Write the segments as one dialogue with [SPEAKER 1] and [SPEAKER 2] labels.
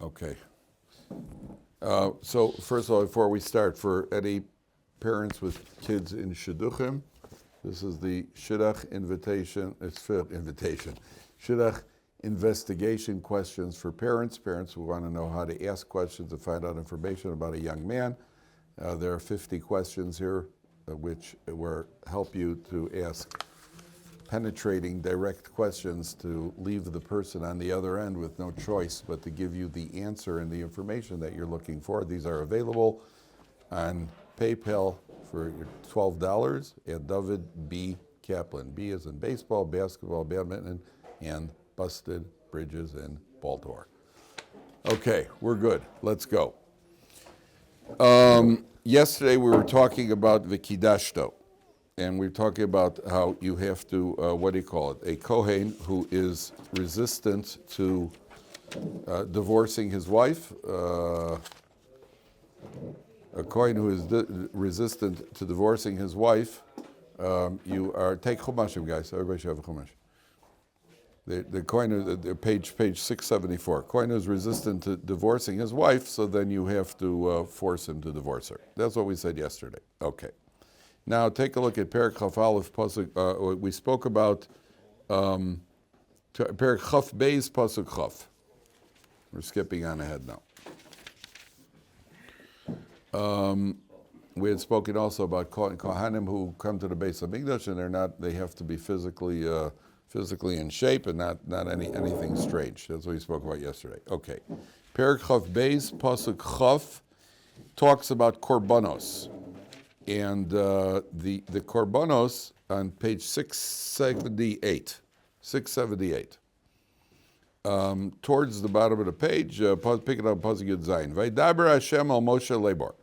[SPEAKER 1] Okay. So first of all, before we start, for any parents with kids in shidduchim, this is the shidduch invitation. It's for invitation. Shidduch investigation questions for parents. Parents who want to know how to ask questions and find out information about a young man. There are 50 questions here, which will help you to ask penetrating, direct questions to leave the person on the other end with no choice but to give you the answer and the information that you're looking for. These are available on PayPal for $12 at Dovid B. Kaplan. B as in baseball, basketball, badminton, and busted bridges in Baltimore. Okay, we're good. Let's go. Yesterday we were talking about the Kiddush, and we're talking about how you have to, a Kohen who is resistant to divorcing his wife, a Kohen who is resistant to divorcing his wife, take Chumashim, guys, everybody should have a Chumash. The Kohen, page 674. Kohen is resistant to divorcing his wife, so then you have to force him to divorce her. That's what we said yesterday. Okay. Now take a look at Perek Chaf Aleph Pasuk. We spoke about Perek Chaf Beis Pasuk Chaf. We're skipping on ahead now. We had spoken also about Kohanim who come to the Beis Hamikdash and they have to be physically in shape and not anything strange. That's what we spoke about yesterday. Okay. Perek Chaf Beis Pasuk Chaf talks about korbanos. And the korbanos on page 678, towards the bottom of the page, pick it up, Pasuk Yud Zayin. Vaydaber Hashem al Moshe Lebor.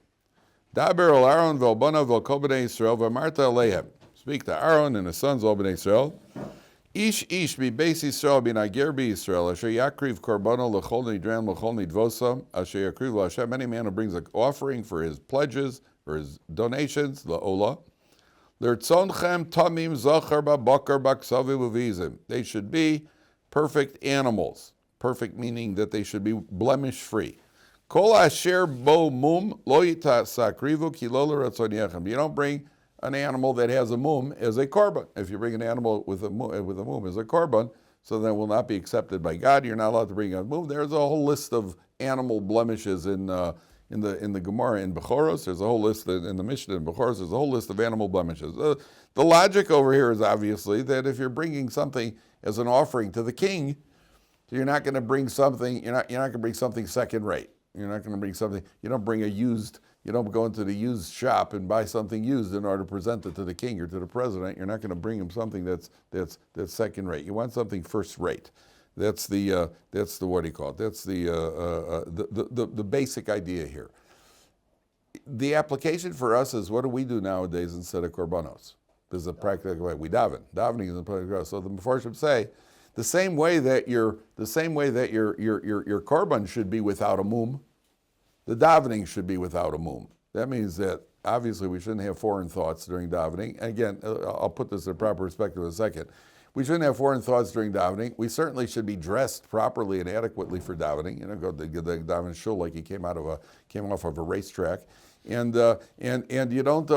[SPEAKER 1] Daber al Aaron vel Bonav vel kol bnei Yisrael v'amarta aleihem. Speak to Aaron and his sons, all bnei Yisrael. Ish mi beis Yisrael bin ager bi Yisrael asher yakriv korbono l'chol nidran l'chol nidvosa asher yakriv l'Hashem. Any man who brings an offering for his pledges or his donations, la'ola. L'rtzonchem tamim zachar ba'bakar ba'ksavi v'vizim. They should be perfect animals. Perfect meaning that they should be blemish-free. Kol asher bo mum lo yitasakrivu ki lo l'ratzon yechem. You don't bring an animal that has a mum as a korban. If you bring an animal with a mum as a korban, so that will not be accepted by God. You're not allowed to bring a mum. There's a whole list of animal blemishes in the Gemara in Bechoros. There's a whole list in the Mishnah in Bechoros. There's a whole list of animal blemishes. The logic over here is obviously that if you're bringing something as an offering to the king, you're not going to bring something. You're not going to bring something second rate. You're not going to bring something. You don't bring You don't go into the used shop and buy something used in order to present it to the king or to the president. You're not going to bring him something that's second rate. You want something first rate. That's the what do you call it? That's the basic idea here. The application for us is, what do we do nowadays instead of korbanos? There's a practical way. We daven. Davening is a practical way. So the Mefarshim say the same way that your korban should be without a mum, the davening should be without a mum. That means that obviously we shouldn't have foreign thoughts during davening. Again, I'll put this in proper perspective in a second. We shouldn't have foreign thoughts during davening. We certainly should be dressed properly and adequately for davening. Go to the daven shul like he came off of a racetrack, and you don't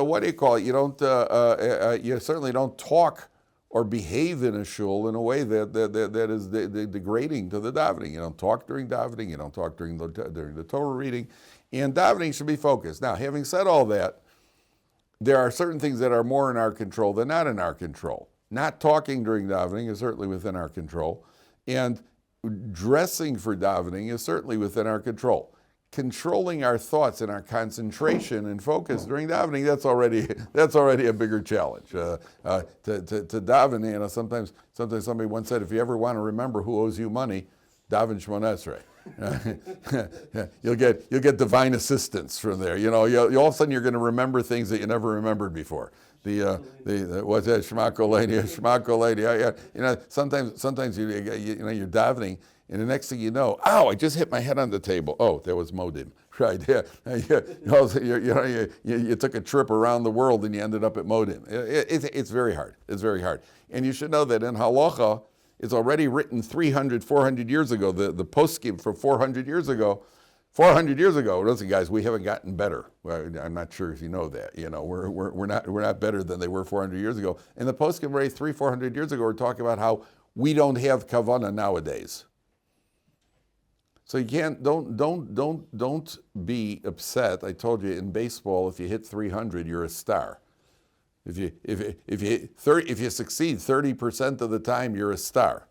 [SPEAKER 1] you certainly don't talk or behave in a shul in a way that is degrading to the davening. You don't talk during davening. You don't talk during the Torah reading, and davening should be focused. Now, having said all that, there are certain things that are more in our control than not in our control. Not talking during davening is certainly within our control, and dressing for davening is certainly within our control. Controlling our thoughts and our concentration and focus during davening, that's already a bigger challenge. To daven, sometimes somebody once said, if you ever want to remember who owes you money, daven Shmona Esrei. You'll get divine assistance from there. All of a sudden you're going to remember things that you never remembered before. What's that? Shema Koledi. Sometimes you're davening, and the next thing you know, I just hit my head on the table. Oh, that was Modim. Right, yeah. You took a trip around the world and you ended up at Modim. It's very hard. It's very hard. And you should know that in halacha, is already written 300, 400 years ago. The poskim from 400 years ago. 400 years ago, listen, guys, we haven't gotten better. Well, I'm not sure if you know that. We're not better than they were 400 years ago. And the poskim already 300, 400 years ago were talking about how we don't have kavanah nowadays. So you can't don't be upset. I told you in baseball, if you hit 300, you're a star. If you succeed 30% of the time, you're a star.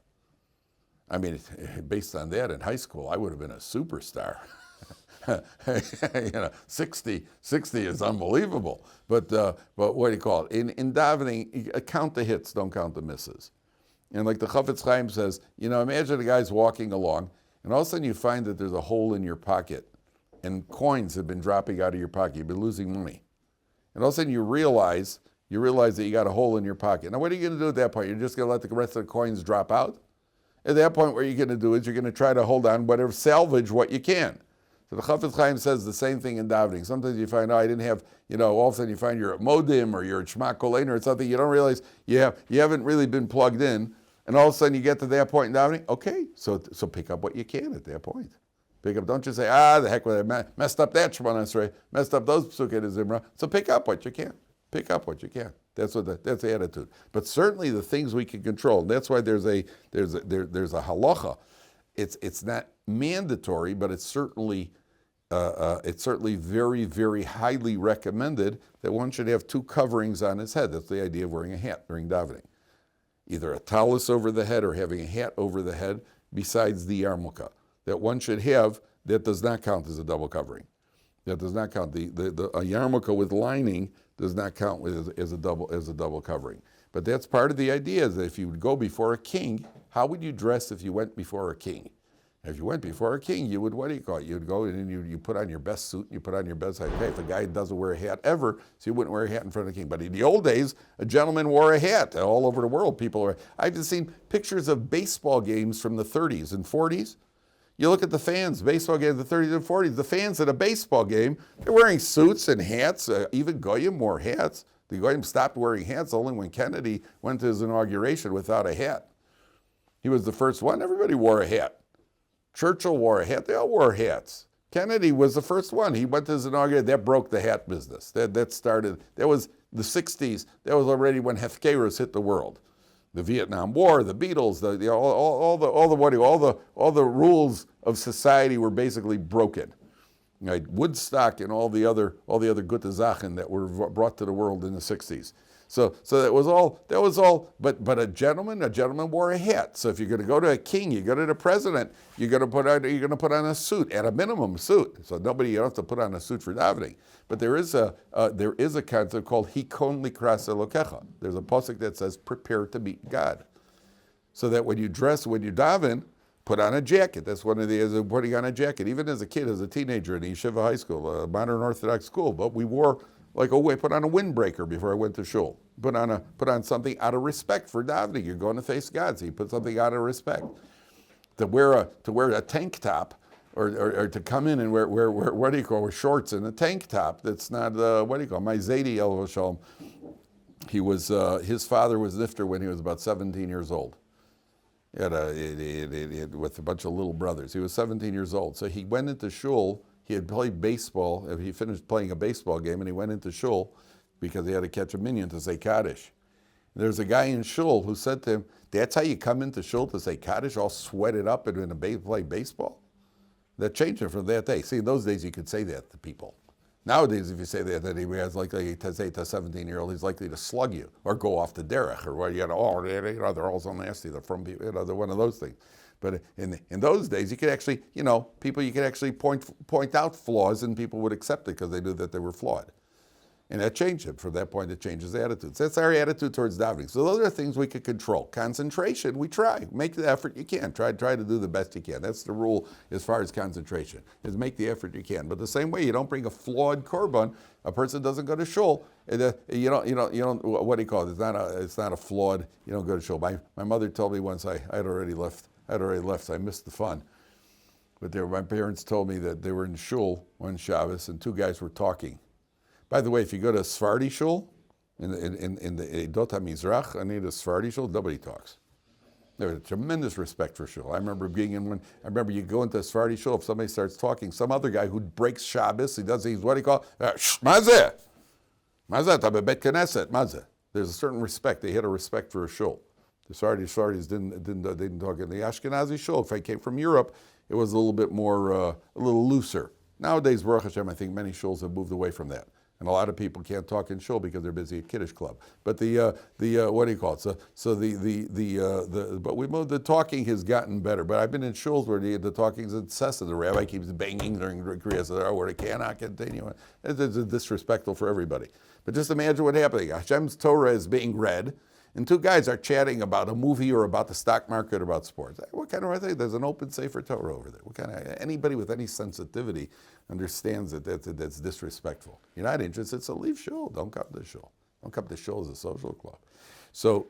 [SPEAKER 1] I mean, based on that, in high school, I would have been a superstar. 60 is unbelievable. But what do you call it? In davening, count the hits, don't count the misses. And like the Chafetz Chaim says, imagine a guy's walking along, and all of a sudden you find that there's a hole in your pocket, and coins have been dropping out of your pocket. You've been losing money. And all of a sudden you realize that you got a hole in your pocket. Now what are you going to do at that point? You're just going to let the rest of the coins drop out? At that point, what you're going to do is you're going to try to hold on, salvage what you can. So the Chafetz Chaim says the same thing in davening. Sometimes you find, I didn't have, all of a sudden you find you're at Modim or you're at Shema Kolein or something, you don't realize you haven't really been plugged in, and all of a sudden you get to that point in davening, okay, so pick up what you can at that point. Pick up, don't just say, the heck with it, messed up that Shema Nasrei, messed up those Psukei Zimra, so pick up what you can. Pick up what you can. That's the attitude. But certainly the things we can control. That's why there's a halacha. It's not mandatory, but it's certainly very, very highly recommended that one should have two coverings on his head. That's the idea of wearing a hat during davening. Either a talus over the head or having a hat over the head besides the yarmulke. That one should have, that does not count as a double covering. That does not count. A yarmulke with lining does not count as a double covering. But that's part of the idea, is that if you would go before a king, how would you dress if you went before a king? If you went before a king, you would, you'd go and you put on your best suit, you put on your best hat. Okay, if a guy doesn't wear a hat ever, so you wouldn't wear a hat in front of the king. But in the old days, a gentleman wore a hat. All over the world, I've just seen pictures of baseball games from the 30s and 40s. You look at the fans, baseball games of the 30s and 40s, the fans at a baseball game, they're wearing suits and hats. Even Goyim wore hats. The Goyim stopped wearing hats only when Kennedy went to his inauguration without a hat. He was the first one. Everybody wore a hat. Churchill wore a hat. They all wore hats. Kennedy was the first one. He went to his inauguration. That broke the hat business. That was the 60s. That was already when Hefkerus hit the world. The Vietnam War, the Beatles, all the rules of society were basically broken. Right? Woodstock and all the other Gute Sachen that were brought to the world in the 60s. So that was all. But a gentleman wore a hat. So if you're going to go to a king, you go to the president, you're going to put on a suit, at a minimum suit. So you don't have to put on a suit for davening. But there is a concept called Hikon Likras Elokecha. There's a pasuk that says, prepare to meet God. So that when you daven, put on a jacket. That's one of the putting on a jacket. Even as a kid, as a teenager in Yeshivat High School, a modern Orthodox school, but we wore I put on a windbreaker before I went to shul. Put on something out of respect for davening. You're going to face God, so you put something out of respect. To wear a tank top, or to come in and wear shorts and a tank top. That's not my Zaidi El Shalom. He was his father was nifter when he was about 17 years old. He had with a bunch of little brothers. He was 17 years old, so he went into shul. He had played baseball. He finished playing a baseball game, and he went into shul because he had to catch a minyan to say Kaddish. There's a guy in shul who said to him, "That's how you come into shul to say Kaddish, all sweated up and play baseball?" That changed it from that day. See, in those days you could say that to people. Nowadays, if you say that he was likely to say to a 17-year-old, he's likely to slug you or go off the derech or they're all so nasty. They're from they're one of those things. But in those days, you could actually, you could actually point out flaws, and people would accept it because they knew that they were flawed. And that changed it. From that point, it changes attitudes. That's our attitude towards davening. So those are things we could control. Concentration, we try. Make the effort you can. Try to do the best you can. That's the rule as far as concentration, is make the effort you can. But the same way, you don't bring a flawed korban. A person doesn't go to shul. You don't. What do you call it? It's not a flawed. You don't go to shul. My mother told me once I had already left, so I missed the fun. But my parents told me that they were in shul one Shabbos, and two guys were talking. By the way, if you go to Sephardi shul, in the Dota Mizrach, I need a Sephardi shul, nobody talks. There was a tremendous respect for shul. I remember being in one. I remember you go into a Sephardi shul. If somebody starts talking, some other guy who breaks Shabbos, he's what do you call mazeh, mazeh tabe bet knesset mazeh. There's a certain respect. They had a respect for a shul. The Sardis didn't talk in the Ashkenazi shul. If I came from Europe, it was a little bit more, a little looser. Nowadays, Baruch Hashem, I think many shuls have moved away from that. And a lot of people can't talk in shul because they're busy at Kiddush club. But what do you call it? But the talking has gotten better. But I've been in shuls where the talking's incessant. The rabbi keeps banging during Kriya, so where it cannot continue. It's disrespectful for everybody. But just imagine what happening. Hashem's Torah is being read, and two guys are chatting about a movie or about the stock market or about sports. What kind of thing? There's an open Sefer Torah over there. What kind of anybody with any sensitivity understands that that's disrespectful. You're not interested, so leave shul. Don't come to shul. Don't come to shul as a social club. So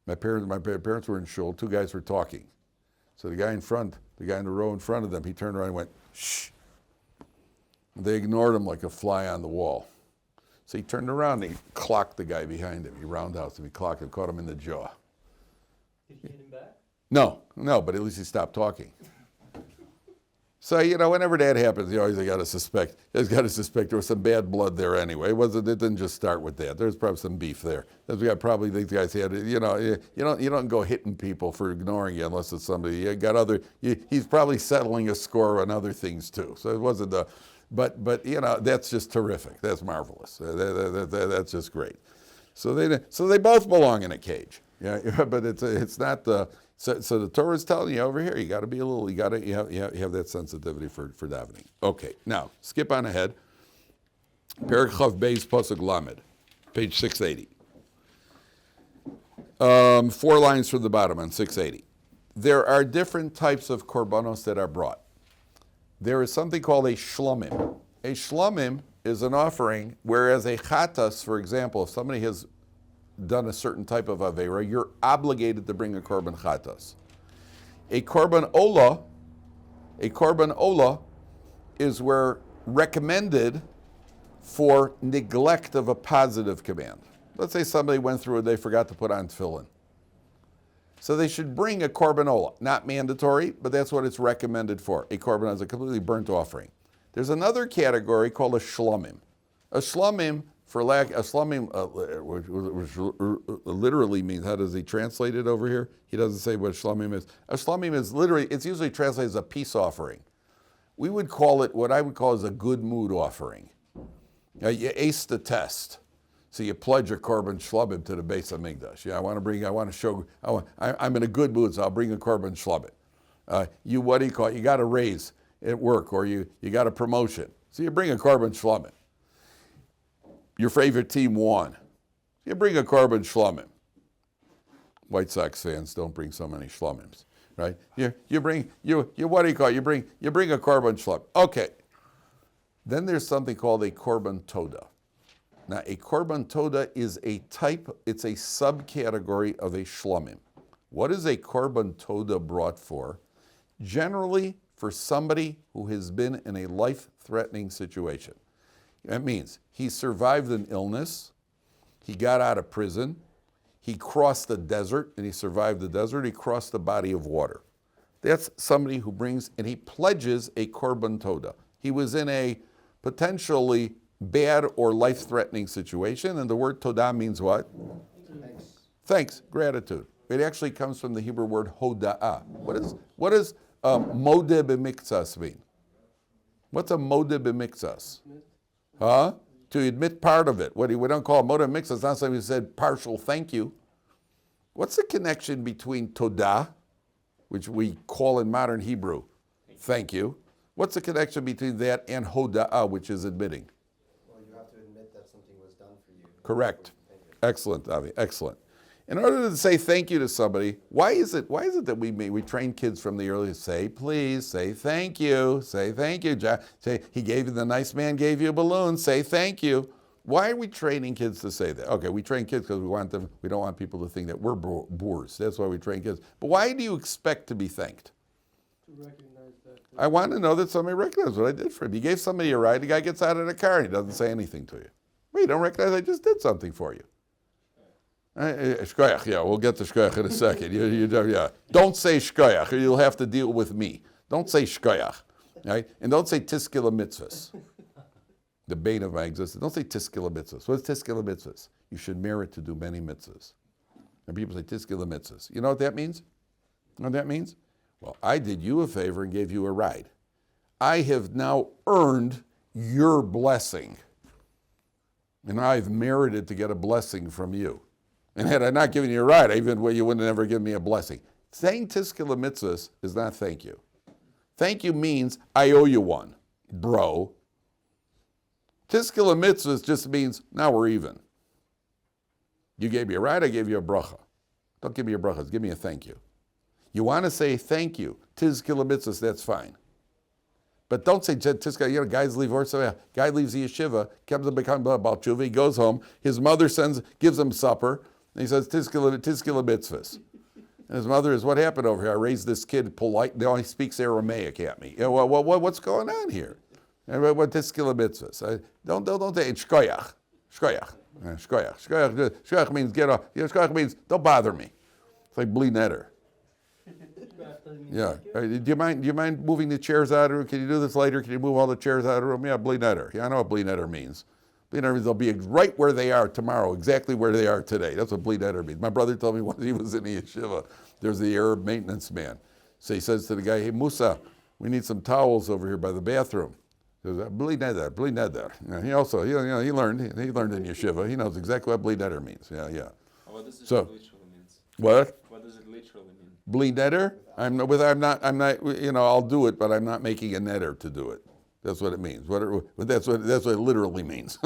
[SPEAKER 1] my parents were in shul. Two guys were talking. So the guy in the row in front of them, he turned around and went, shh. They ignored him like a fly on the wall. So he turned around and he clocked the guy behind him. He roundhoused him. He clocked him, caught him in the jaw.
[SPEAKER 2] Did he hit him back?
[SPEAKER 1] No, but at least he stopped talking. So, whenever that happens, you always got to suspect. You got to suspect there was some bad blood there anyway. It didn't just start with that. There's probably some beef there. That's why probably these guys had, you don't go hitting people for ignoring you unless it's somebody. You got he's probably settling a score on other things too. So it wasn't but that's just terrific. That's marvelous. That's just great. So they both belong in a cage. Yeah, but it's not the. So the Torah is telling you over here, you got to be you have that sensitivity for davening. Okay, now skip on ahead. Perek Chav Beis Pasuk Lamed, page 680. 4 lines from the bottom on 680. There are different types of korbanos that are brought. There is something called a shlomim. A shlomim is an offering, whereas a chatas, for example, if somebody has done a certain type of avera, you're obligated to bring a korban chatas. A korban ola is where recommended for neglect of a positive command. Let's say somebody went through and they forgot to put on tefillin. So they should bring a korban ola. Not mandatory, but that's what it's recommended for. A korban is a completely burnt offering. There's another category called a shlomim. A shlomim, which literally means, how does he translate it over here? He doesn't say what shlomim is. A shlomim is literally, it's usually translated as a peace offering. We would call it, what I would call is a good mood offering. You ace the test. So you pledge a korban shlomim to the Beis Hamikdash. I'm in a good mood, so I'll bring a korban shlomim. You got a raise at work, or you got a promotion. So you bring a korban shlomim. Your favorite team won. You bring a korban shlomim. White Sox fans don't bring so many shlomims, right? You bring a korban shlomim. Okay. Then there's something called a korban todah. Now, a korban todah is it's a subcategory of a shlomim. What is a korban todah brought for? Generally, for somebody who has been in a life-threatening situation. That means he survived an illness, he got out of prison, he crossed the desert, and he survived the desert, he crossed the body of water. That's somebody who brings, and he pledges a korban todah. He was in a potentially bad or life-threatening situation, and the word todah means what? Thanks, gratitude. It actually comes from the Hebrew word hoda'ah. What does modeh b'miktsas mean? What's a modeh b'miktsas? Huh? To admit part of it. We don't call it modeh b'miktsas. It's not something who said partial thank you. What's the connection between todah, which we call in modern Hebrew, thank you? What's the connection between that and hoda'ah, which is admitting?
[SPEAKER 3] Well, you have to admit that something was done for you.
[SPEAKER 1] Correct. Excellent, Avi. Excellent. In order to say thank you to somebody, why is it that we train kids from the earliest, say please, say thank you, say the nice man gave you a balloon, say thank you. Why are we training kids to say that? Okay, we train kids because we don't want people to think that we're boors. That's why we train kids. But why do you expect to be thanked?
[SPEAKER 2] To recognize that.
[SPEAKER 1] I want to know that somebody recognizes what I did for him. You gave somebody a ride, the guy gets out of the car and he doesn't say anything to you. Well, you don't recognize I just did something for you. Shkoyach, yeah, we'll get to shkoyach in a second. Yeah. Don't say shkoyach, or you'll have to deal with me. Don't say shkoyach, right? And don't say tiskila mitzvahs. The bane of my existence. Don't say tiskila mitzvahs. What is tiskila mitzvahs? You should merit to do many mitzvahs. And people say tiskila mitzvahs. You know what that means? You know what that means? Well, I did you a favor and gave you a ride. I have now earned your blessing. And I've merited to get a blessing from you. And had I not given you a ride, you wouldn't have ever given me a blessing. Saying tiskila mitzvahs is not thank you. Thank you means I owe you one, bro. Tiskila mitzvahs just means now we're even. You gave me a ride, I gave you a bracha. Don't give me your brachas, give me a thank you. You want to say thank you, tiskila mitzvahs, that's fine. But don't say tiskila, guys leave Ohr Somayach. Guy leaves the yeshiva, comes to become about tshuva, he goes home, his mother gives him supper, and he says tiskila mitzvahs. And his mother is, what happened over here? I raised this kid polite, now he speaks Aramaic at me. What's going on here? What tiskila mitzvahs? Don't say shkoyach. Shkoyach means get off. Shkoyach means don't bother me. It's like bli neder. Yeah. Do you mind moving the chairs out of the room? Can you do this later? Can you move all the chairs out of the room? Yeah, bli neder. Yeah, I know what bli neder means. Bli neder means they'll be right where they are tomorrow, exactly where they are today. That's what bli neder means. My brother told me once he was in the yeshiva, there's the Arab maintenance man. So he says to the guy, hey, Musa, we need some towels over here by the bathroom. He goes, bli neder. Yeah, he also, he learned in yeshiva. He knows exactly what bli neder means. Yeah.
[SPEAKER 4] What does it literally means?
[SPEAKER 1] What?
[SPEAKER 4] What does it literally mean?
[SPEAKER 1] Bli neder? I'm not, I'll do it, but I'm not making a neder to do it. That's what it means. That's what it literally means.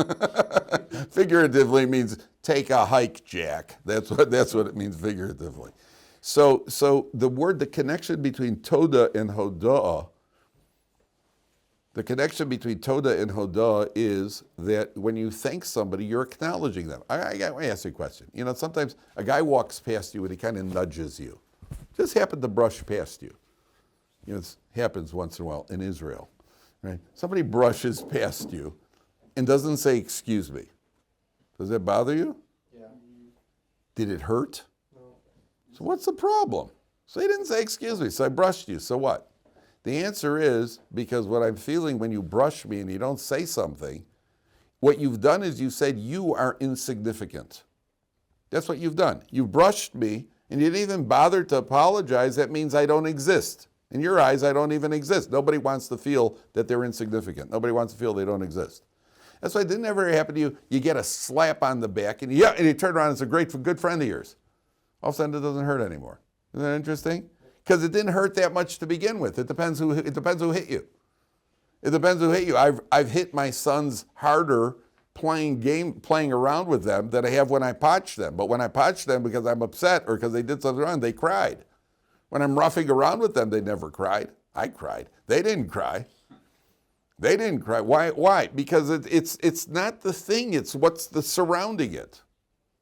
[SPEAKER 1] Figuratively means take a hike, Jack. That's what it means figuratively. So the connection between todah and hodah, is that when you thank somebody, you're acknowledging them. I got to ask you a question. Sometimes a guy walks past you and he kind of nudges you. Just happened to brush past you. It happens once in a while in Israel. Right? Somebody brushes past you and doesn't say, excuse me. Does that bother you?
[SPEAKER 3] Yeah.
[SPEAKER 1] Did it hurt?
[SPEAKER 3] No.
[SPEAKER 1] So what's the problem? So he didn't say, excuse me, so I brushed you, so what? The answer is, because what I'm feeling when you brush me and you don't say something, what you've done is you said you are insignificant. That's what you've done. You brushed me and you didn't even bother to apologize. That means I don't exist. In your eyes, I don't even exist. Nobody wants to feel that they're insignificant. Nobody wants to feel they don't exist. That's why it didn't ever happen to you. You get a slap on the back and you turn around and it's a good friend of yours. All of a sudden it doesn't hurt anymore. Isn't that interesting? Because it didn't hurt that much to begin with. It depends who hit you. It depends who hit you. I've hit my sons harder playing around with them than I have when I potch them. But when I potch them because I'm upset or because they did something wrong, they cried. When I'm roughing around with them, they never cried. I cried. They didn't cry. Why? Because it's not the thing, it's what's the surrounding it.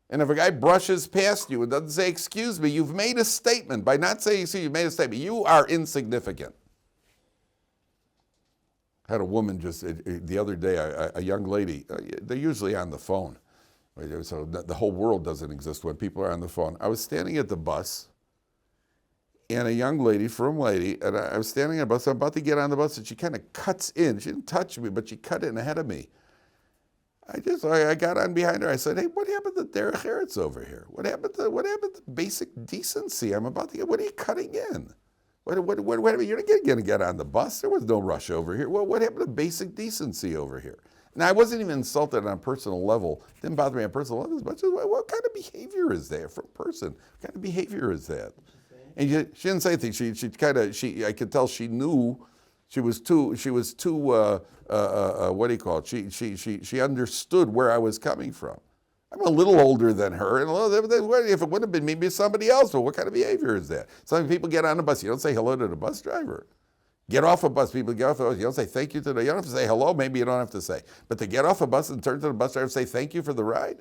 [SPEAKER 1] And if a guy brushes past you and doesn't say, excuse me, you've made a statement. By not saying excuse me, you've made a statement. You are insignificant. I had a woman just the other day, a young lady, they're usually on the phone. So the whole world doesn't exist when people are on the phone. I was standing at the bus, and a young lady, and I was standing on the bus, I'm about to get on the bus, and she kind of cuts in. She didn't touch me, but she cut in ahead of me. I got on behind her. I said, hey, what happened to derech eretz over here? What happened to basic decency? I'm about to get, what are you cutting in? You're not going to get on the bus. There was no rush over here. What happened to basic decency over here? Now, I wasn't even insulted on a personal level. It didn't bother me on a personal level as much as what kind of behavior is there for a person? What kind of behavior is that? And she didn't say anything. I could tell she knew. She was too. What do you call it? She understood where I was coming from. I'm a little older than her, and if it would have been me, it'd be somebody else. But what kind of behavior is that? Some people get on a bus. You don't say hello to the bus driver. Get off a bus. People get off a bus. You don't say thank you to you don't have to say hello. Maybe you don't have to say. But to get off a bus and turn to the bus driver and say thank you for the ride.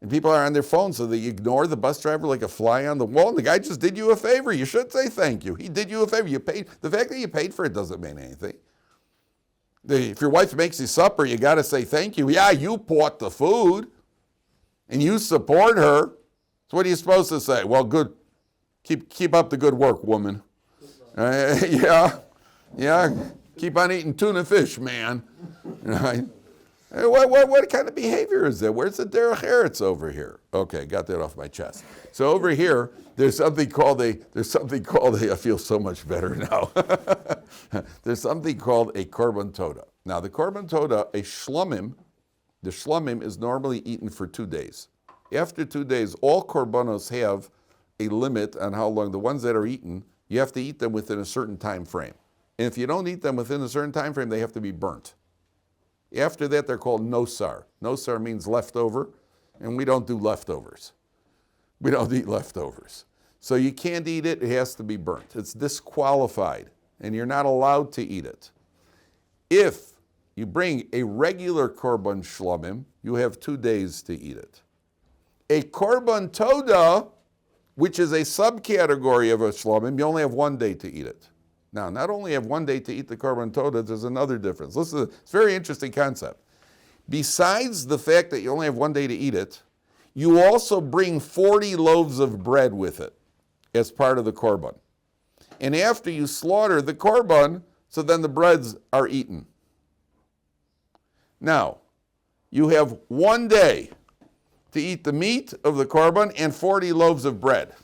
[SPEAKER 1] And people are on their phones, so they ignore the bus driver like a fly on the wall. And the guy just did you a favor. You should say thank you. He did you a favor. You paid. The fact that you paid for it doesn't mean anything. If your wife makes you supper, you got to say thank you. Yeah, you bought the food, and you support her. So what are you supposed to say? Well, good. Keep up the good work, woman. Yeah. Keep on eating tuna fish, man. Right? Hey, what kind of behavior is that? Where's the derech eretz over here? Okay, got that off my chest. So over here, there's something called a, I feel so much better now. There's something called a korban todah. Now the korban todah, the shlomim is normally eaten for 2 days. After 2 days, all korbanos have a limit on how long. The ones that are eaten, you have to eat them within a certain time frame. And if you don't eat them within a certain time frame, they have to be burnt. After that, they're called nosar. Nosar means leftover, and we don't do leftovers. We don't eat leftovers. So you can't eat it, it has to be burnt. It's disqualified, and you're not allowed to eat it. If you bring a regular korban shlomim, you have 2 days to eat it. A korban todah, which is a subcategory of a shlomim, you only have 1 day to eat it. Now, not only have 1 day to eat the korban todah, there's another difference. Listen, it's a very interesting concept. Besides the fact that you only have 1 day to eat it, you also bring 40 loaves of bread with it as part of the korban. And after you slaughter the korban, so then the breads are eaten. Now, you have 1 day to eat the meat of the korban and 40 loaves of bread.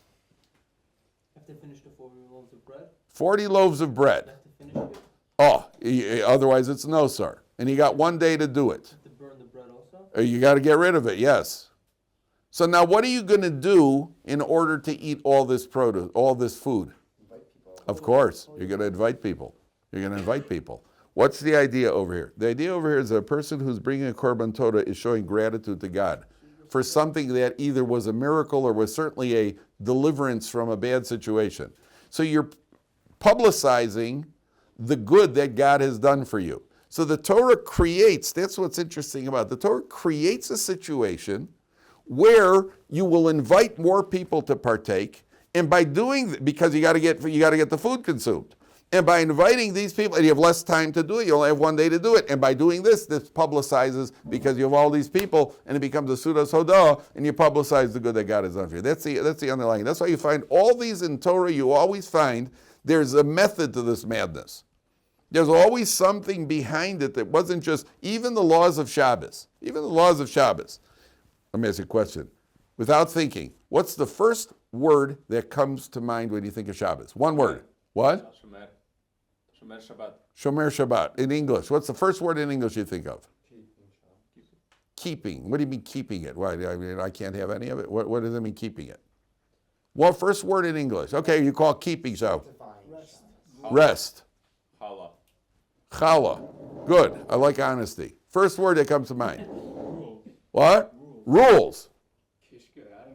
[SPEAKER 2] Have to finish the 40 loaves of bread?
[SPEAKER 1] 40 loaves of bread.
[SPEAKER 2] Have to finish it?
[SPEAKER 1] Otherwise it's no, sir. And you got 1 day to do it.
[SPEAKER 2] Have to burn the bread also?
[SPEAKER 1] You got to get rid of it, yes. So now what are you going to do in order to eat all this produce, all this food?
[SPEAKER 3] Invite people.
[SPEAKER 1] Of course, you're going to invite people. You're going to invite people. What's the idea over here? The idea over here is that a person who's bringing a korban todah is showing gratitude to God for something that either was a miracle or was certainly a deliverance from a bad situation. So you're publicizing the good that God has done for you. So the Torah creates, that's what's interesting about it. The Torah creates a situation where you will invite more people to partake, and by doing, because you got to get the food consumed. And by inviting these people, and you have less time to do it, you only have 1 day to do it. And by doing this publicizes, because you have all these people, and it becomes a sudas hodah, and you publicize the good that God has done for you. That's the underlying. That's why you find all these in Torah, you always find there's a method to this madness. There's always something behind it that wasn't just, even the laws of Shabbos. Even the laws of Shabbos. Let me ask you a question. Without thinking, what's the first word that comes to mind when you think of Shabbos? One word. What?
[SPEAKER 4] Shomer. Shomer Shabbat.
[SPEAKER 1] Shomer Shabbat. In English. What's the first word in English you think of? Keeping. What do you mean keeping it? Why? I mean, I can't have any of it. What does it mean keeping it? Well, first word in English. Okay, you call keeping, so. Rest.
[SPEAKER 4] Chala.
[SPEAKER 1] Chala. Good. I like honesty. First word that comes to mind. What? Rules.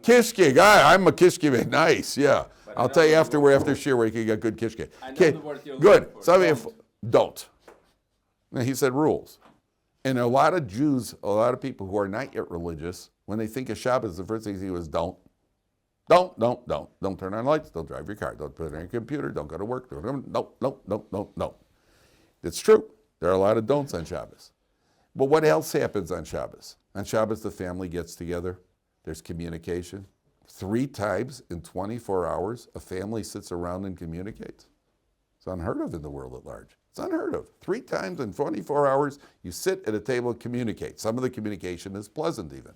[SPEAKER 1] Kishke. I'm a kishke man. Nice, yeah. I'll tell you after shir where you can get good kishke.
[SPEAKER 4] I know the word you're
[SPEAKER 1] good.
[SPEAKER 4] looking for.
[SPEAKER 1] So if don't. Now, he said rules. And a lot of Jews, a lot of people who are not yet religious, when they think of Shabbos, the first thing they see was don't. Don't turn on lights. Don't drive your car. Don't put it on your computer. Don't go to work. No. It's true. There are a lot of don'ts on Shabbos. But what else happens on Shabbos? On Shabbos, the family gets together. There's communication. 3 times in 24 hours, a family sits around and communicates. It's unheard of in the world at large. It's unheard of. 3 times in 24 hours, you sit at a table and communicate. Some of the communication is pleasant even.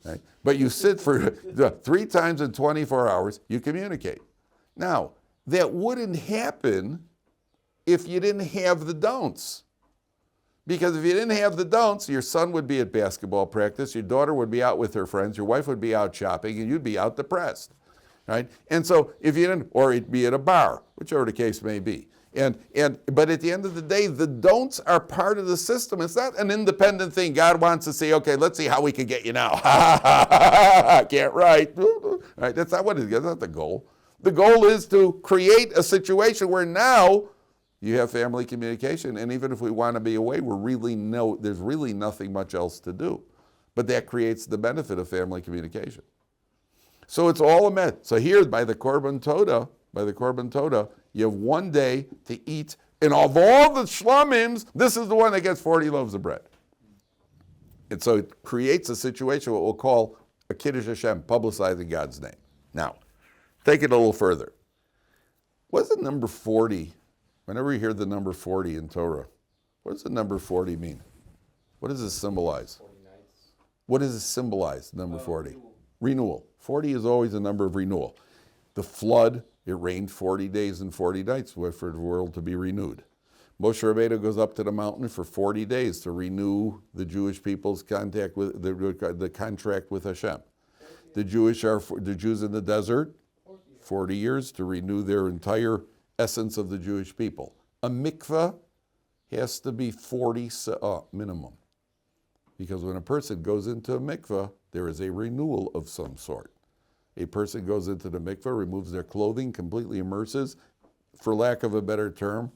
[SPEAKER 1] Right? But you sit for 3 times in 24 hours, you communicate. Now, that wouldn't happen if you didn't have the don'ts. Because if you didn't have the don'ts, your son would be at basketball practice, your daughter would be out with her friends, your wife would be out shopping, and you'd be out depressed. Right? And so if you didn't, or it'd be at a bar, whichever the case may be. But at the end of the day, the don'ts are part of the system. It's not an independent thing. God wants to say, okay, let's see how we can get you now. Can't write. Right? That's not what it is. That's not the goal. The goal is to create a situation where now you have family communication, and even if we want to be away, there's really nothing much else to do. But that creates the benefit of family communication. So it's all a mess. So here, by the korban todah, you have 1 day to eat, and of all the shlomims, this is the one that gets 40 loaves of bread. And so it creates a situation, what we'll call a Kiddush Hashem, publicizing God's name. Now, take it a little further. What's the number 40? Whenever you hear the number 40 in Torah, what does the number 40 mean? What does it symbolize?
[SPEAKER 3] 40 nights.
[SPEAKER 1] What does it symbolize, number 40? Renewal. 40 is always a number of renewal. The flood, it rained 40 days and 40 nights for the world to be renewed. Moshe Rabbeinu goes up to the mountain for 40 days to renew the Jewish people's contact with the contract with Hashem. The Jews in the desert, 40 years to renew their entire essence of the Jewish people. A mikveh has to be 40 minimum. Because when a person goes into a mikveh, there is a renewal of some sort. A person goes into the mikveh, removes their clothing, completely immerses, for lack of a better term,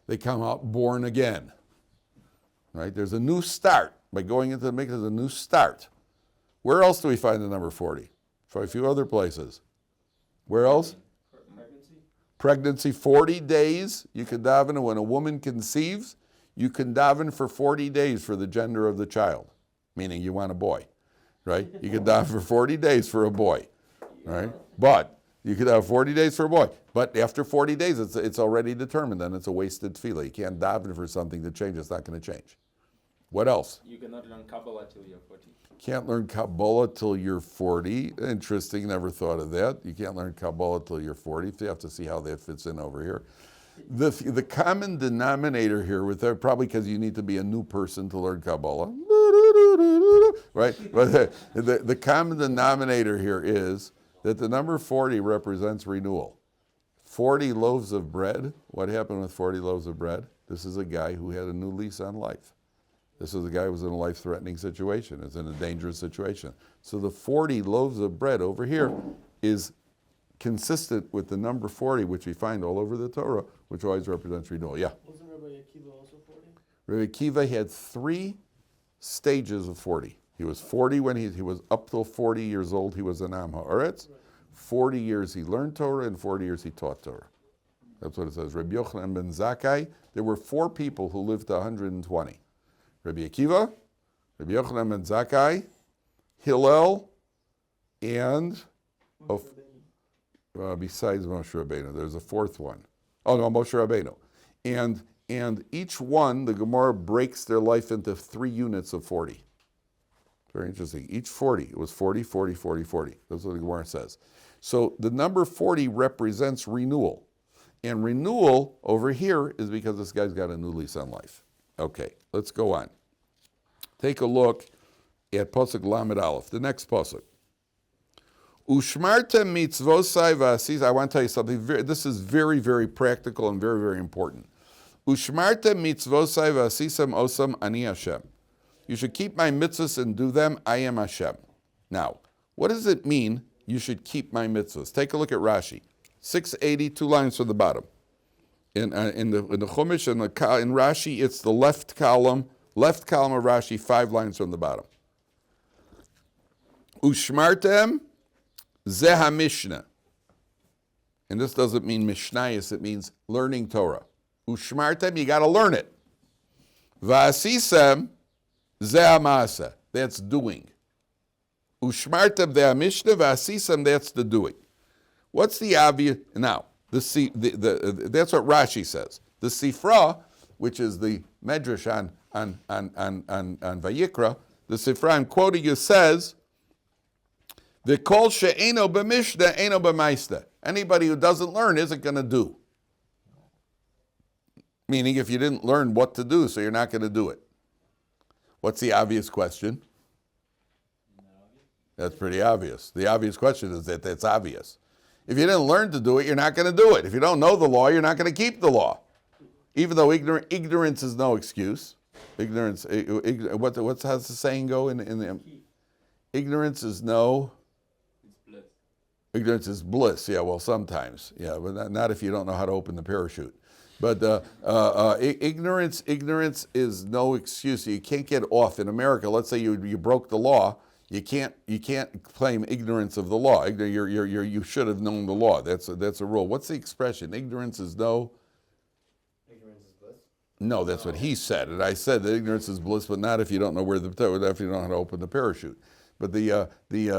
[SPEAKER 1] they come out born again. Right? There's a new start. By going into the mikveh, there's a new start. Where else do we find the number 40? For a few other places. Where else? Pregnancy, 40 days. You can daven, and when a woman conceives, you can daven for 40 days for the gender of the child, meaning you want a boy, right? You can daven for 40 days for a boy, right? But you could have 40 days for a boy. But after 40 days, it's already determined, and it's a wasted tefillah. You can't daven for something to change. It's not going to change. What else?
[SPEAKER 4] You cannot learn Kabbalah till you're 40.
[SPEAKER 1] Can't learn Kabbalah till you're 40. Interesting, never thought of that. You can't learn Kabbalah till you're 40. You have to see how that fits in over here. The common denominator here, with that, probably because you need to be a new person to learn Kabbalah, right? But the common denominator here is that the number 40 represents renewal. 40 loaves of bread. What happened with 40 loaves of bread? This is a guy who had a new lease on life. This is a guy who was in a life-threatening situation, is in a dangerous situation. So the 40 loaves of bread over here is consistent with the number 40, which we find all over the Torah, which always represents renewal. Yeah?
[SPEAKER 2] Wasn't Rabbi Akiva also 40?
[SPEAKER 1] Rabbi Akiva had 3 stages of 40. He was 40 when he was up till 40 years old, he was an Am Ha'aretz. 40 years he learned Torah, and 40 years he taught Torah. That's what it says. Rabbi Yochanan ben Zakkai, there were 4 people who lived to 120. Rabbi Akiva, Rabbi Yochanan ben Zakkai, Hillel, and besides Moshe Rabbeinu, there's a 4th one. Oh no, Moshe Rabbeinu. And each one, the Gemara breaks their life into 3 units of 40. Very interesting. Each 40, it was 40, 40, 40, 40. That's what the Gemara says. So the number 40 represents renewal. And renewal over here is because this guy's got a new lease on life. Okay, let's go on. Take a look at Pasuk Lamed Aleph, the next Pasuk. Ushmarta mitzvosai v'asis. I want to tell you something. This is very, very practical and very, very important. Ushmarta mitzvosai v'asisam osam ani Hashem. You should keep my mitzvahs and do them. I am Hashem. Now, what does it mean? You should keep my mitzvahs. Take a look at Rashi. 680, 2 lines from the bottom. In the Chumash and in Rashi, it's the left column of Rashi, 5 lines from the bottom. Ushmartem zeh HaMishnah. And this doesn't mean Mishnayos, it means learning Torah. Ushmartem, you got to learn it. V'asisem zeh HaMaaseh, that's doing. Ushmartem zeh HaMishnah, v'asisem, that's the doing. What's the obvious? Now, that's what Rashi says. The Sifra, which is the Medrash on Vayikra, the Sifra I'm quoting you says, the kol she'eno b'mishna, eno b'maista. Anybody who doesn't learn isn't going to do. Meaning if you didn't learn what to do, so you're not going to do it. What's the obvious question? That's pretty obvious. The obvious question is that that's obvious. If you didn't learn to do it, you're not going to do it. If you don't know the law, you're not going to keep the law. Even though ignorance is no excuse. Ignorance, how's the saying go in the ignorance is no... Ignorance is bliss. Yeah, well, sometimes. Yeah, but not if you don't know how to open the parachute. But ignorance is no excuse. You can't get off. In America, let's say you broke the law. You can't claim ignorance of the law. You should have known the law. That's a rule. What's the expression? Ignorance is no.
[SPEAKER 3] Ignorance is bliss?
[SPEAKER 1] No, that's what he said. And I said that ignorance is bliss, but not if you don't know if you don't know how to open the parachute. But the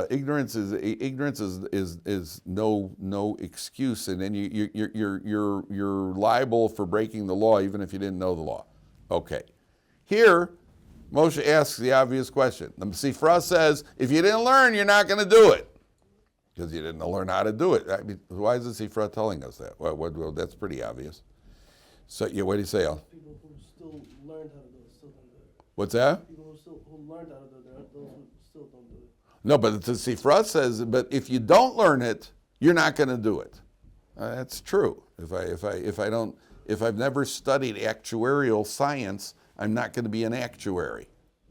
[SPEAKER 1] ignorance is no excuse, and then you're liable for breaking the law even if you didn't know the law. Okay, here Moshe asks the obvious question. The Sifra says, if you didn't learn, you're not going to do it because you didn't learn how to do it. I mean, why is the Sifra telling us that? Well, that's pretty obvious. So, yeah, what do you say, Al?
[SPEAKER 2] People who still learned how to do it still don't do it.
[SPEAKER 1] What's that?
[SPEAKER 2] People who learned how to do it, those who still don't do it.
[SPEAKER 1] No, but the Sifra says, but if you don't learn it, you're not going to do it. That's true. If I've never studied actuarial science, I'm not going to be an actuary.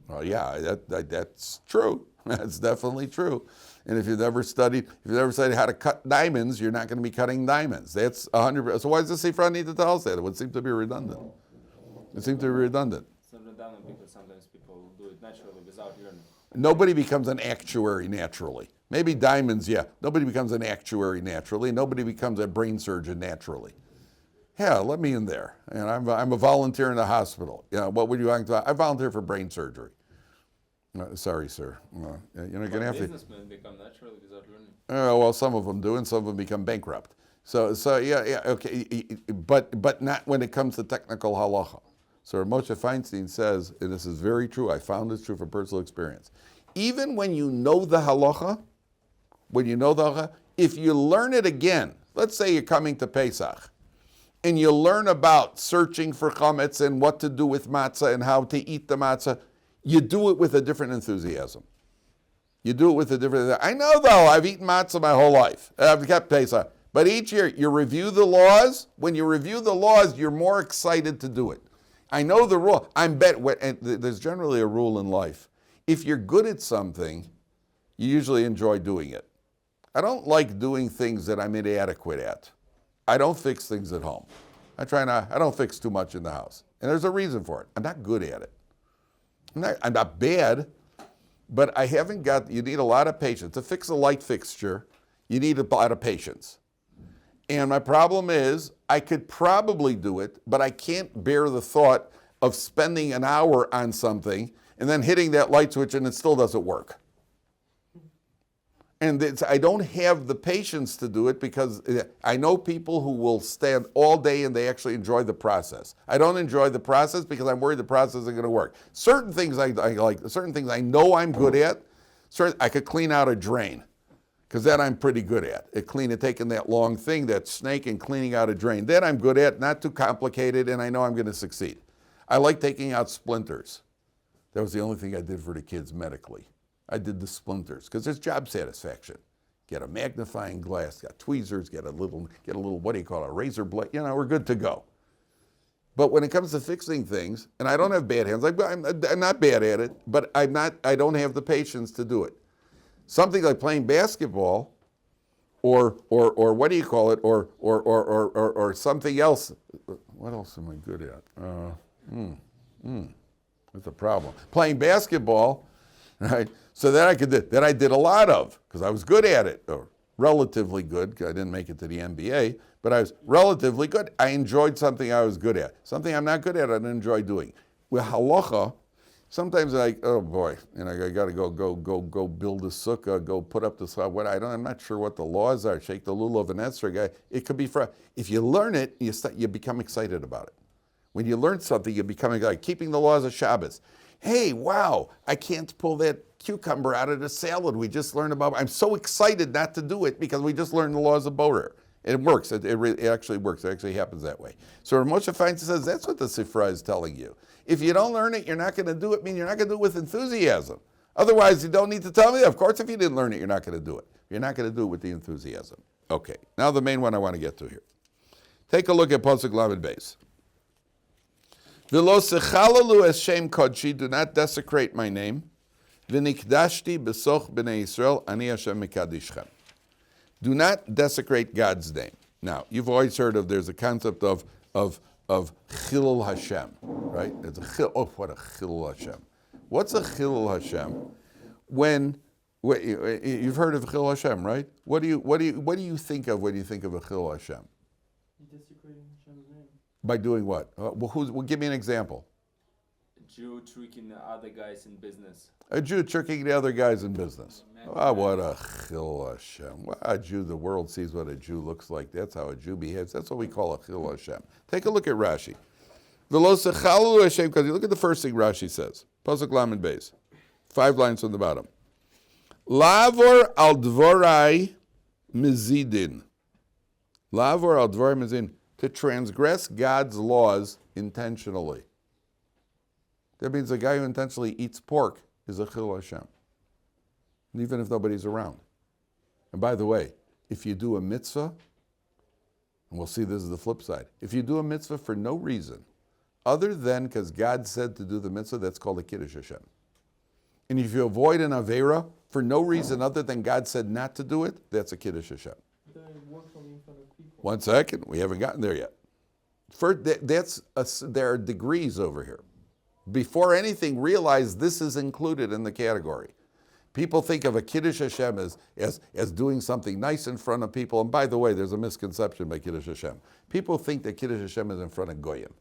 [SPEAKER 1] Well, yeah, that's true. That's definitely true. And if you've never studied how to cut diamonds, you're not going to be cutting diamonds. That's 100%. So why does the Sifra need to tell us that? It would seem to be redundant. It seems to be redundant.
[SPEAKER 4] It's not redundant because sometimes people do it naturally without learning.
[SPEAKER 1] Nobody becomes an actuary naturally. Maybe diamonds, yeah. Nobody becomes an actuary naturally. Nobody becomes a brain surgeon naturally. Yeah, let me in there. And I'm a volunteer in the hospital. You know, what would you like to? I volunteer for brain surgery. Sorry, sir. You're not going to have to.
[SPEAKER 4] Businessmen become naturally without learning.
[SPEAKER 1] Well, some of them do, and some of them become bankrupt. So yeah, okay. But not when it comes to technical halacha. So Moshe Feinstein says, and this is very true, I found this true from personal experience. Even when you know the halacha, if you learn it again, let's say you're coming to Pesach, and you learn about searching for chametz and what to do with matzah and how to eat the matzah, you do it with a different enthusiasm. I know though, I've eaten matzah my whole life. I've kept Pesach. But each year, you review the laws. When you review the laws, you're more excited to do it. I know the rule. And there's generally a rule in life. If you're good at something, you usually enjoy doing it. I don't like doing things that I'm inadequate at. I don't fix things at home. I don't fix too much in the house. And there's a reason for it. I'm not good at it. I'm not bad, but I haven't you need a lot of patience. To fix a light fixture, you need a lot of patience. And my problem is, I could probably do it, but I can't bear the thought of spending an hour on something and then hitting that light switch and it still doesn't work. And I don't have the patience to do it because I know people who will stand all day and they actually enjoy the process. I don't enjoy the process because I'm worried the process isn't going to work. Certain things I like, certain things I know I'm good at. I could clean out a drain because that I'm pretty good at. Taking that long thing, that snake, and cleaning out a drain. That I'm good at, not too complicated, and I know I'm going to succeed. I like taking out splinters. That was the only thing I did for the kids medically. I did the splinters because there's job satisfaction. Get a magnifying glass, got tweezers, get a little, what do you call it, a razor blade. You know, we're good to go. But when it comes to fixing things, and I don't have bad hands, I'm not bad at it, but I don't have the patience to do it. Something like playing basketball, or what do you call it, or something else. What else am I good at? That's a problem. Playing basketball, right? So that I did a lot of because I was good at it, or relatively good. I didn't make it to the NBA, but I was relatively good. I enjoyed something I was good at. Something I'm not good at, I didn't enjoy doing. With halacha, sometimes oh boy, I got to go build a sukkah, go put up the I'm not sure what the laws are. Shake the lulav and esrog. It could be if you learn it, you become excited about it. When you learn something, you become like keeping the laws of Shabbos. Hey, wow, I can't pull that cucumber out of the salad we just learned about. I'm so excited not to do it because we just learned the laws of Borer. It works. It actually works. It actually happens that way. So Moshe Feinstein says that's what the Sifra is telling you. If you don't learn it, you're not going to do it. You're not going to do it with enthusiasm. Otherwise, you don't need to tell me. Of course, if you didn't learn it, you're not going to do it. You're not going to do it with the enthusiasm. Okay, now the main one I want to get to here. Take a look at Pasuk Lamed Beis. V'lo sechalalu es shem kodshi, do not desecrate my name. V'nikdashti besoch b'nei Yisrael, ani Hashem mikadishchem. Do not desecrate God's name. Now, you've always heard there's a concept of chilul Hashem, right? It's what a chilul Hashem. What's a chilul Hashem? You've heard of chilul Hashem, right? What do you think of when you think of a chilul Hashem?
[SPEAKER 2] Desecrating Hashem's name.
[SPEAKER 1] By doing what? Give me an example.
[SPEAKER 4] Jew tricking the other guys in business.
[SPEAKER 1] A Jew tricking the other guys in business. Ah, what a chil Hashem. What a Jew, the world sees what a Jew looks like. That's how a Jew behaves. That's what we call a chil Hashem. Take a look at Rashi. V'lo sechalu Hashem, because you look at the first thing Rashi says. Pasuk Lamed Beis. 5 lines from the bottom. Lavor al dvorai mizidin. Lavor al dvorai mizidin. To transgress God's laws intentionally. That means a guy who intentionally eats pork is a chil Hashem, even if nobody's around. And by the way, if you do a mitzvah, and we'll see this is the flip side, if you do a mitzvah for no reason, other than because God said to do the mitzvah, that's called a Kiddush Hashem. And if you avoid an Aveira for no reason other than God said not to do it, that's a Kiddush Hashem.
[SPEAKER 2] Then it works only in front of people.
[SPEAKER 1] 1 second, we haven't gotten there yet. First, there are degrees over here. Before anything, realize this is included in the category. People think of a Kiddush Hashem as doing something nice in front of people. And by the way, there's a misconception by Kiddush Hashem. People think that Kiddush Hashem is in front of Goyim.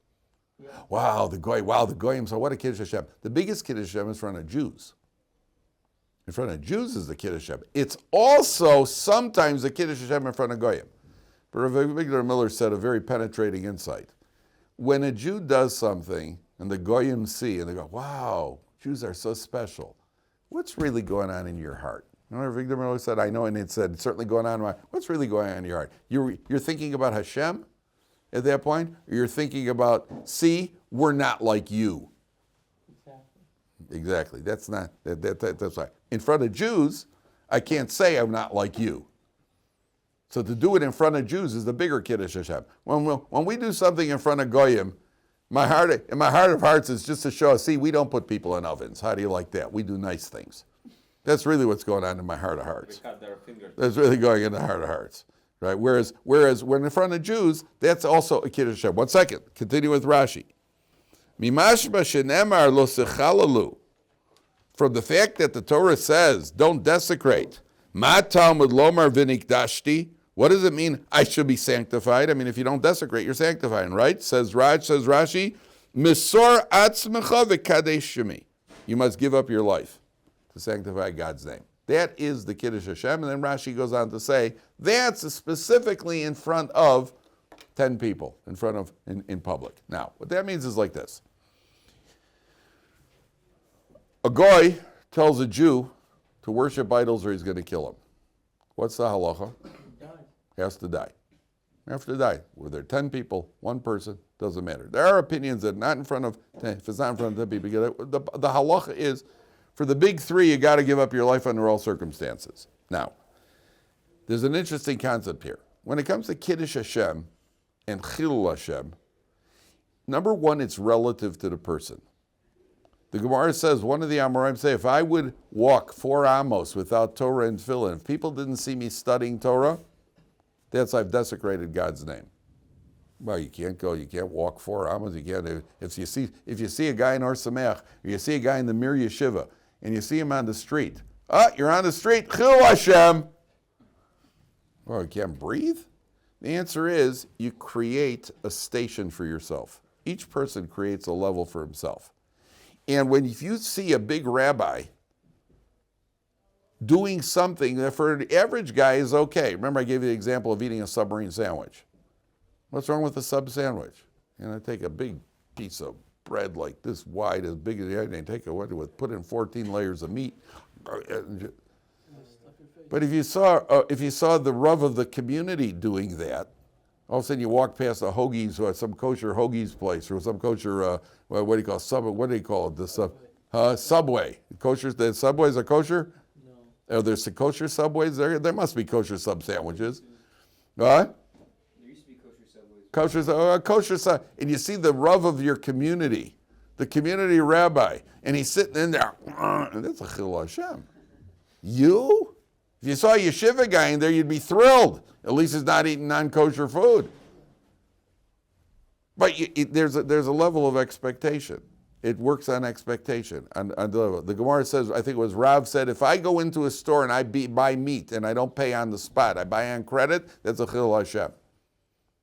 [SPEAKER 2] Yeah.
[SPEAKER 1] Wow, the Goyim, so what a Kiddush Hashem. The biggest Kiddush Hashem is in front of Jews. In front of Jews is the Kiddush Hashem. It's also sometimes the Kiddush Hashem in front of Goyim. But Rabbi Miller said a very penetrating insight. When a Jew does something, and the Goyim see, and they go, wow, Jews are so special. What's really going on in your heart? Remember, Victor Miller said, I know, and it said, certainly going on in my heart. What's really going on in your heart? You're thinking about Hashem at that point? Or you're thinking about, see, we're not like you. Exactly. That's right. In front of Jews, I can't say I'm not like you. So to do it in front of Jews is the bigger Kiddush Hashem. When we do something in front of Goyim, in my heart of hearts is just to show us, see, we don't put people in ovens. How do you like that? We do nice things. That's really what's going on in my heart of hearts.
[SPEAKER 4] They cut their fingers.
[SPEAKER 1] That's really going in the heart of hearts. Right? Whereas when in front of Jews, that's also a Kiddush Hashem. 1 second. Continue with Rashi. Mimashma shenemar lo sechalalu. From the fact that the Torah says, don't desecrate. Ma talmud lomar v'nikdashti. What does it mean, I should be sanctified? I mean, if you don't desecrate, you're sanctifying, right? Says Rashi, Misor atzmecha v'kadesh shemi. You must give up your life to sanctify God's name. That is the Kiddush Hashem. And then Rashi goes on to say, that's specifically in front of 10 people, in public. Now, what that means is like this. A goy tells a Jew to worship idols or he's going to kill him. What's the halacha? He has to die. He has to die. Whether 10 people, 1 person, doesn't matter. There are opinions that not in front of 10, if it's not in front of 10 people, the halacha is, for the big 3, you got to give up your life under all circumstances. Now, there's an interesting concept here. When it comes to Kiddush Hashem and Chilul Hashem, number 1, it's relative to the person. The Gemara says, one of the Amoraim say, if I would walk 4 amos without Torah and tefillin, if people didn't see me studying Torah, that's I've desecrated God's name. Well, you can't walk 4 amos. You can't. If you see a guy in Ohr Somayach, or you see a guy in the Mir Yeshiva, and you see him on the street, you're on the street, Chil Hashem. Well, you can't breathe? The answer is, you create a station for yourself. Each person creates a level for himself. And if you see a big rabbi doing something that for an average guy is okay. Remember I gave you the example of eating a submarine sandwich. What's wrong with a sub sandwich? And I take a big piece of bread like this wide, as big as the other, and take it, put in 14 layers of meat. But if you saw the Rav of the community doing that, all of a sudden you walk past a hoagies or some kosher hoagies place or some kosher what do you call it? Subway. Kosher. The Subways are kosher. No. Are there kosher Subways there? There must be kosher sub sandwiches. What?
[SPEAKER 3] There used to be kosher Subways.
[SPEAKER 1] Kosher. And you see the Rav of your community, the community rabbi, and he's sitting in there. And that's a Chil Hashem. You? If you saw a yeshiva guy in there, you'd be thrilled. At least he's not eating non-kosher food. But there's a level of expectation. It works on expectation. The Gemara says, I think it was Rav said, if I go into a store and I buy meat and I don't pay on the spot, I buy on credit, that's a Chil Hashem.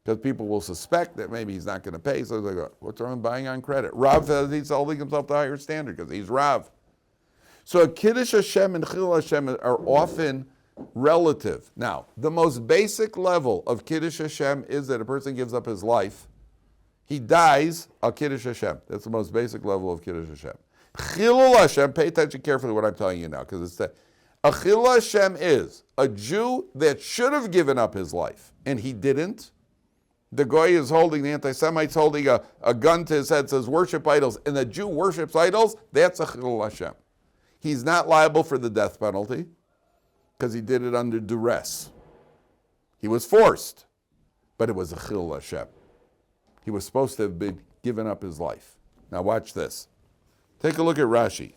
[SPEAKER 1] because people will suspect that maybe he's not going to pay. So they go, what's wrong with buying on credit? Rav says he's holding himself to a higher standard because he's Rav. So Kiddush Hashem and Chil Hashem are often relative. Now, the most basic level of Kiddush Hashem is that a person gives up his life. He dies, al Kiddush Hashem. That's the most basic level of Kiddush Hashem. Chilul Hashem, pay attention carefully to what I'm telling you now, because it's that. A Chilul Hashem is a Jew that should have given up his life, and he didn't. The Goy is holding, the anti-Semite's holding a gun to his head, says worship idols, and the Jew worships idols, that's a Chilul Hashem. He's not liable for the death penalty, because he did it under duress. He was forced, but it was a Chilul Hashem. He was supposed to have been given up his life. Now watch this. Take a look at Rashi.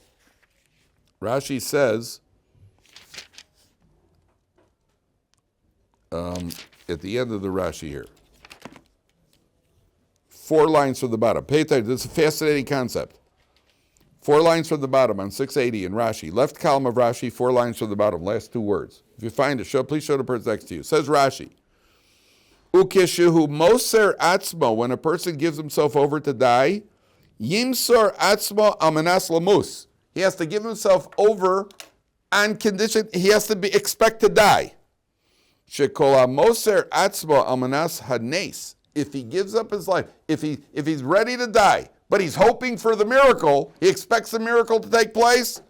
[SPEAKER 1] Rashi says, at the end of the Rashi here, 4 lines from the bottom. Pay attention, this is a fascinating concept. 4 lines from the bottom on 680 in Rashi. Left column of Rashi, 4 lines from the bottom, last 2 words. If you find it, please show the person next to you. It says Rashi, Ukeshehu moser atzmo, when a person gives himself over to die, yimsor atzmo almanas lamus. He has to give himself over on condition, he has to expect to die. Shekola moser atzmo almanas hanes. If he gives up his life, if he's ready to die, but he's hoping for the miracle, he expects the miracle to take place,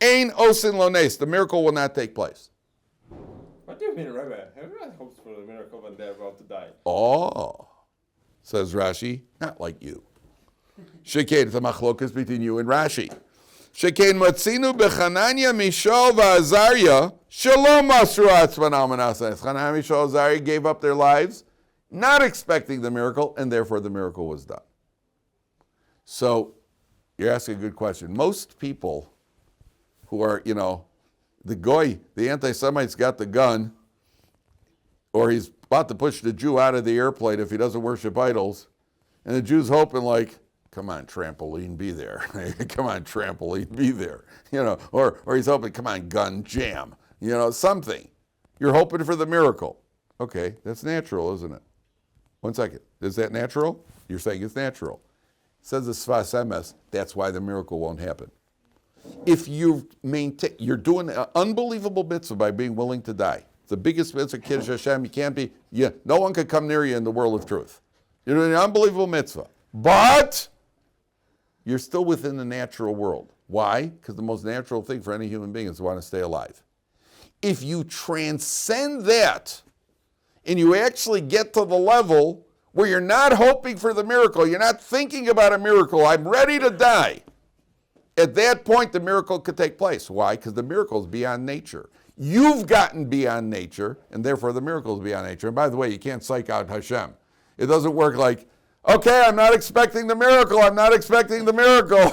[SPEAKER 1] ein osin lones, the miracle will not take place.
[SPEAKER 4] What do you mean, Rabbi? Everyone hopes for a miracle when they're about to die.
[SPEAKER 1] Oh, says Rashi, not like you. Shekain, it's a machlokas between you and Rashi. Shekain matzinu bechananya mishal va'azarya shalom masru atzman almanasas. Hananya, Mishal, Azariah gave up their lives, not expecting the miracle, and therefore the miracle was done. So, you're asking a good question. Most people who are, the Goy, the anti-Semite's got the gun, or he's about to push the Jew out of the airplane if he doesn't worship idols, and the Jew's hoping like, come on, trampoline, be there. Come on, trampoline, be there. Or he's hoping, come on, gun, jam. Something. You're hoping for the miracle. Okay, that's natural, isn't it? 1 second. Is that natural? You're saying it's natural. Says the Sfas Emes, that's why the miracle won't happen. If you're doing an unbelievable mitzvah by being willing to die. It's the biggest mitzvah, Kiddush Hashem, no one could come near you in the world of truth. You're doing an unbelievable mitzvah. But you're still within the natural world. Why? Because the most natural thing for any human being is to want to stay alive. If you transcend that, and you actually get to the level where you're not hoping for the miracle, you're not thinking about a miracle, I'm ready to die. At that point, the miracle could take place. Why? Because the miracle is beyond nature. You've gotten beyond nature, and therefore the miracle is beyond nature. And by the way, you can't psych out Hashem. It doesn't work like, okay, I'm not expecting the miracle. I'm not expecting the miracle.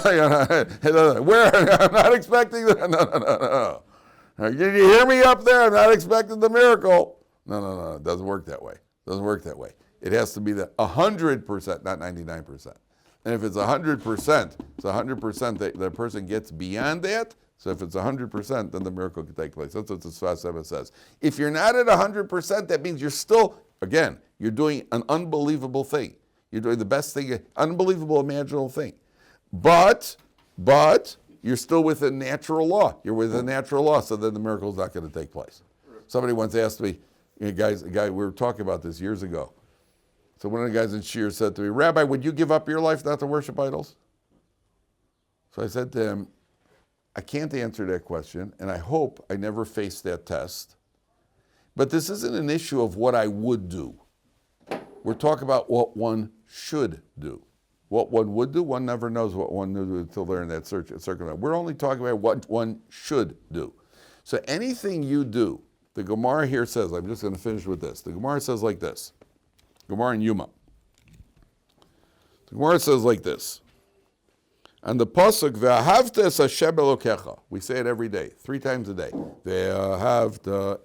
[SPEAKER 1] Where? I'm not expecting the... No. Did you hear me up there? I'm not expecting the miracle. No. It doesn't work that way. It has to be 100%, not 99%. And if it's 100%, it's 100% that the person gets beyond that. So if it's 100%, then the miracle can take place. That's what the Sfas Emes says. If you're not at 100%, that means you're still, again, you're doing an unbelievable thing. You're doing the best thing, unbelievable, imaginable thing. But you're still within natural law. You're within natural law, so then the miracle's not going to take place. Somebody once asked me, a guy, we were talking about this years ago. So one of the guys in Shir said to me, Rabbi, would you give up your life not to worship idols? So I said to him, I can't answer that question, and I hope I never face that test. But this isn't an issue of what I would do. We're talking about what one should do. What one would do, one never knows what one would do until they're in that circumstance. We're only talking about what one should do. So anything you do, the Gemara here says, I'm just going to finish with this. The Gemara says like this. Gemara in Yuma. The Gemara says like this. And the pasuk, ve'ahavta es Hashem Elokecha. We say it every day, 3 times a day. Ve'ahavta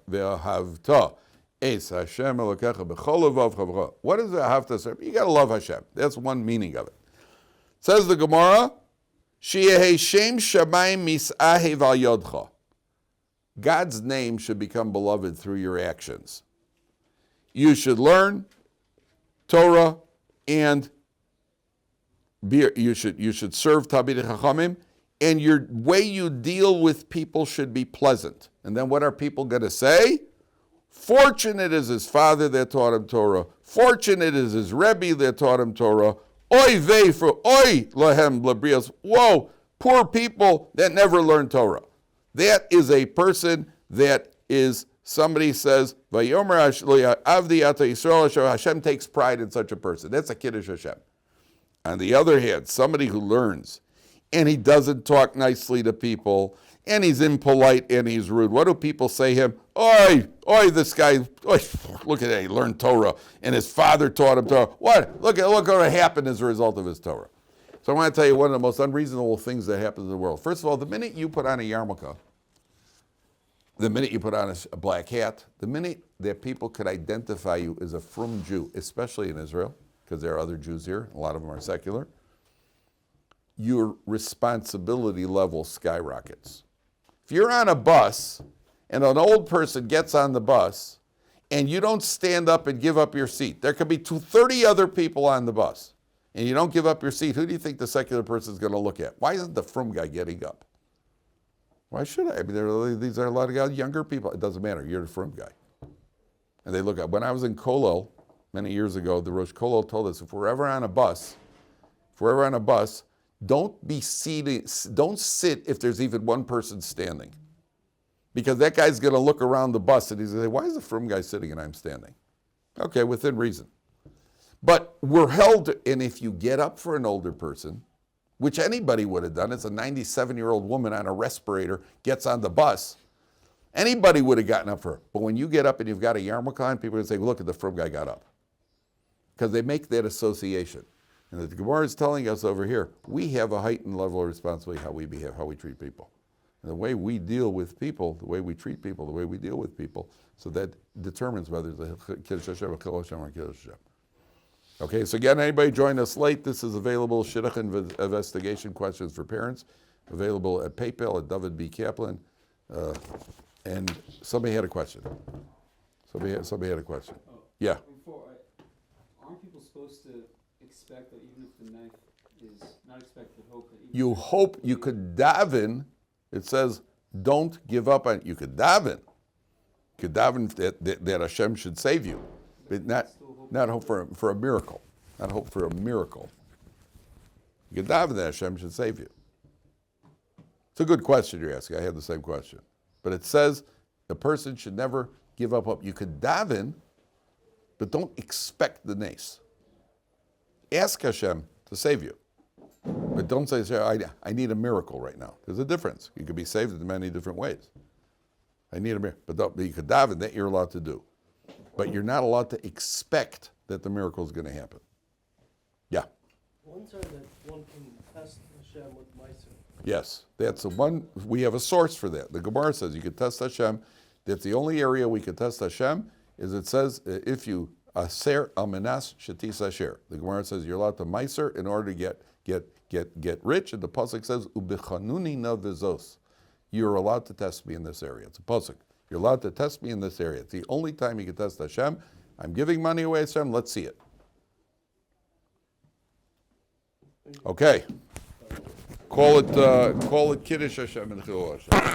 [SPEAKER 1] es Hashem Elokecha b'chol levav chavcha. What is ve'ahavta es Hashem? You got to love Hashem. That's one meaning of it. Says the Gemara, Sheyehi Shem Shamayim Mis'ahev al Yodcha. God's name should become beloved through your actions. You should learn, Torah and you should serve Talmidei Chachamim, and your way you deal with people should be pleasant. And then what are people going to say? Fortunate is his father that taught him Torah. Fortunate is his Rebbe that taught him Torah. Oy vey for oy lahem labrios. Whoa, poor people that never learned Torah. That is a person that is, somebody says, Vayomer avdi ata Yisrael, Hashem takes pride in such a person. That's a Kiddush Hashem. On the other hand, somebody who learns and he doesn't talk nicely to people and he's impolite and he's rude, what do people say him? Oi, this guy, oi, look at that, he learned Torah and his father taught him Torah. What? Look what happened as a result of his Torah. So I want to tell you one of the most unreasonable things that happens in the world. First of all, the minute you put on a yarmulke, the minute you put on a black hat, the minute that people could identify you as a frum Jew, especially in Israel, because there are other Jews here, a lot of them are secular, your responsibility level skyrockets. If you're on a bus and an old person gets on the bus and you don't stand up and give up your seat, there could be 30 other people on the bus and you don't give up your seat, who do you think the secular person is going to look at? Why isn't the frum guy getting up? Why should I? I mean, these are a lot of guys, younger people. It doesn't matter. You're the frum guy. And they look at, when I was in Kollel many years ago, the Rosh Kollel told us, if we're ever on a bus, don't be seated, don't sit if there's even one person standing. Because that guy's going to look around the bus and he's going to say, why is the frum guy sitting and I'm standing? Okay, within reason. But we're held, and if you get up for an older person, which anybody would have done, it's a 97-year-old woman on a respirator, gets on the bus, anybody would have gotten up for her. But when you get up and you've got a yarmulke on, people are going to say, look, the frum guy got up. Because they make that association. And the Gemara is telling us over here, we have a heightened level of responsibility how we behave, how we treat people. And the way we deal with people, the way we treat people, the way we deal with people, so that determines whether it's a Kiddush Hashem or Kiddush Hashem. Okay, so again, anybody join us late, this is available, Shidduch investigation questions for parents, available at PayPal at Dovid B. Kaplan. And somebody had a question. Somebody had a question. Yeah.
[SPEAKER 3] Aren't people supposed to expect that even if the knife is not expected, hope that
[SPEAKER 1] you hope you could daven? It says, don't give up on. You could daven. You could daven that Hashem should save you, but not hope for a miracle. Not hope for a miracle. You could daven that Hashem should save you. It's a good question you're asking. I had the same question, but it says the person should never give up hope. You could daven, but don't expect the nace. Ask Hashem to save you. But don't say, I need a miracle right now. There's a difference. You could be saved in many different ways. I need a miracle. But you could daven, that you're allowed to do. But you're not allowed to expect that the miracle is going to happen. Yeah?
[SPEAKER 2] One time that one can test Hashem with Meiser.
[SPEAKER 1] Yes. That's the one. We have a source for that. The Gemara says you could test Hashem. That's the only area we could test Hashem, is it says if you aser al menas shetis asher. The Gemara says you're allowed to meiser in order to get rich, and the pasuk says ubichanuni na vizos. You're allowed to test me in this area. It's a pasuk. You're allowed to test me in this area. It's the only time you can test Hashem. I'm giving money away, Hashem. Let's see it. Okay. Call it Kiddush Hashem and Chilul Hashem.